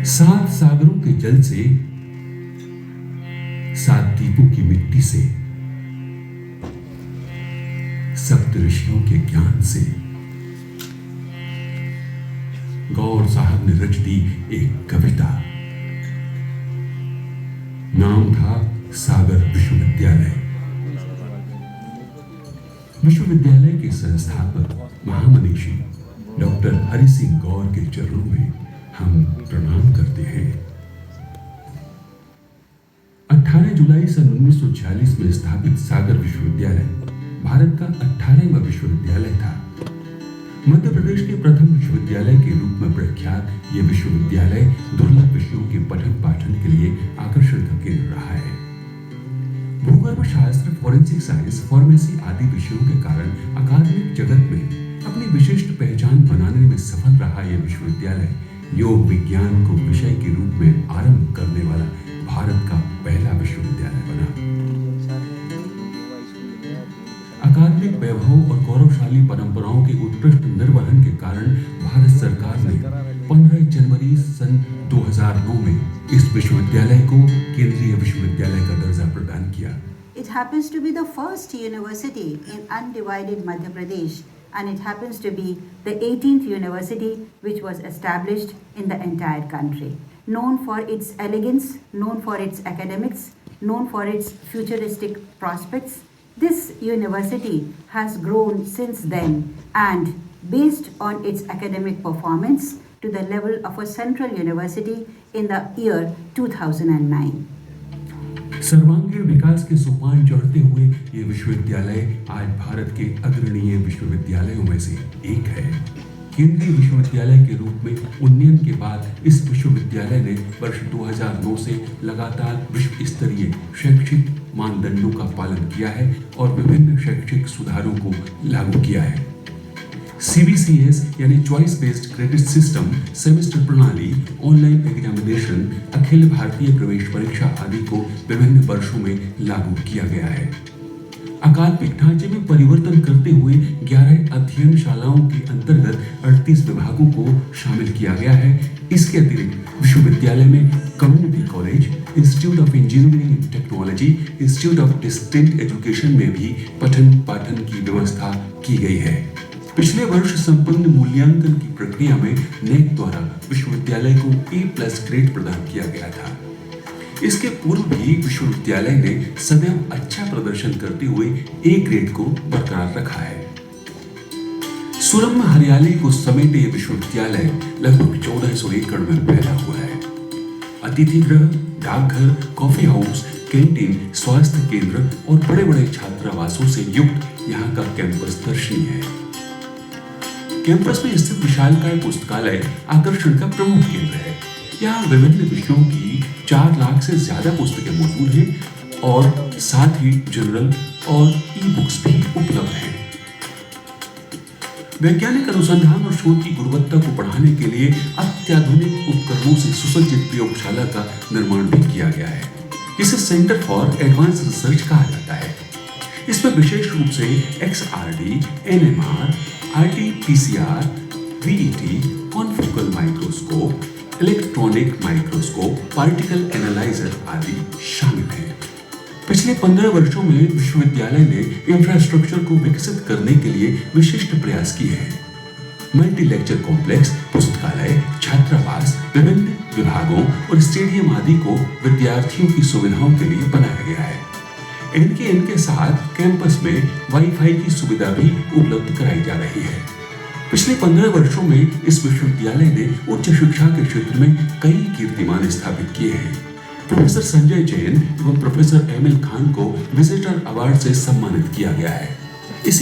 सात सागरों के जल से, सात द्वीपों की मिट्टी से, सप्त ऋषियों के ज्ञान से गौर साहब ने रच दी एक कविता। नाम था सागर विश्वविद्यालय। विश्वविद्यालय के संस्थापक महामनीषी डॉक्टर हरि सिंह गौर के चरणों में हम प्रणाम करते हैं। 18 जुलाई सन 1946 में स्थापित सागर विश्वविद्यालय भारत का 18वां विश्वविद्यालय था। मध्य प्रदेश के प्रथम विश्वविद्यालय के रूप में प्रख्यात यह विश्वविद्यालय दुर्लभ विषयों के पठन पाठन के लिए आकर्षण का केंद्र रहा है। भूगर्भ शास्त्र, फॉरेंसिक साइंस, फार्मेसी आदि विषयों के कारण अकादमिक जगत में अपनी विशिष्ट पहचान बनाने में सफल रहा यह विश्वविद्यालय योग विज्ञान को विषय के रूप में आरंभ करने वाला भारत का पहला विश्वविद्यालय बना। अकादमिक वैभव और गौरवशाली परंपराओं के उत्कृष्ट निर्वहन के कारण भारत सरकार ने 15 जनवरी सन 2009 में इस विश्वविद्यालय को केंद्रीय विश्वविद्यालय का दर्जा प्रदान किया। It happens to be the first university in undivided Madhya Pradesh, and it happens to be the 18th university which was established in the entire country. Known for its elegance, known for its academics, known for its futuristic prospects, this university has grown since then and based on its academic performance to the level of a central university in the year 2009. सर्वांगीण विकास के सोपान चढ़ते हुए ये विश्वविद्यालय आज भारत के अग्रणीय विश्वविद्यालयों में से एक है। केंद्रीय विश्वविद्यालय के रूप में उन्नयन के बाद इस विश्वविद्यालय ने वर्ष 2009 से लगातार विश्व स्तरीय शैक्षिक मानदंडों का पालन किया है और विभिन्न शैक्षिक सुधारों को लागू किया है। CBCS यानी choice based credit system, semester प्रणाली, ऑनलाइन एग्जामिनेशन, अखिल भारतीय प्रवेश परीक्षा आदि को विभिन्न वर्षों में लागू किया गया है। अकादमिक ढांचे में परिवर्तन करते हुए 11 अध्ययन शालाओं के अंतर्गत 38 विभागों को शामिल किया गया है। इसके अतिरिक्त विश्वविद्यालय में community college, institute of engineering and technology, institute of distant education में भी पठन पाठन की व्यवस्था की गई है। पिछले वर्ष संपन्न मूल्यांकन की प्रक्रिया में नेक द्वारा विश्वविद्यालय को A+ ग्रेड प्रदान किया गया था। इसके पूर्व भी विश्वविद्यालय ने सदैव अच्छा प्रदर्शन करते हुए A ग्रेड को बरकरार रखा है। सुरम्य हरियाली को समेटे विश्वविद्यालय लगभग 1400 एकड़ में फैला हुआ है। अतिथि गृह, डाकघर, कॉफी हाउस, कैंटीन, स्वास्थ्य केंद्र और बड़े बड़े छात्रावासों से युक्त यहाँ का कैंपस दर्शनीय है। कैंपस में स्थित विशालकाय पुस्तकालय आकर्षण का प्रमुख केंद्र है। यहाँ विभिन्न विषयों की 4 लाख से ज्यादा पुस्तकें मौजूद हैं और साथ ही जनरल और ई-बुक्स भी उपलब्ध हैं। वैज्ञानिक अनुसंधान और शोध की गुणवत्ता को बढ़ाने के लिए अत्याधुनिक उपकरणों से सुसज्जित प्रयोगशाला का निर्माण भी किया गया है, जिसे सेंटर फॉर एडवांस रिसर्च कहा जाता है। इसमें विशेष रूप से XRD, NMR, RT-PCR, VET, confocal microscope, electronic microscope, particle analyser आदि शामिल हैं। पिछले 15 वर्षों में विश्वविद्यालय ने इंफ्रास्ट्रक्चर को विकसित करने के लिए विशिष्ट प्रयास किए हैं। मल्टी लेक्चर कॉम्प्लेक्स, पुस्तकालय, छात्रावास, विभिन्न विभागों और स्टेडियम आदि को विद्यार्थियों की सुविधाओं के लिए बनाया गया है। इनके साथ कैंपस में वाईफाई की सुविधा भी उपलब्ध कराई जा रही है। पिछले 15 वर्षों में इस विश्वविद्यालय ने उच्च शिक्षा के क्षेत्र में कई कीर्तिमान स्थापित किए हैं। प्रोफेसर संजय जैन एवं प्रोफेसर एमिल खान को विजिटर अवार्ड से सम्मानित किया गया है।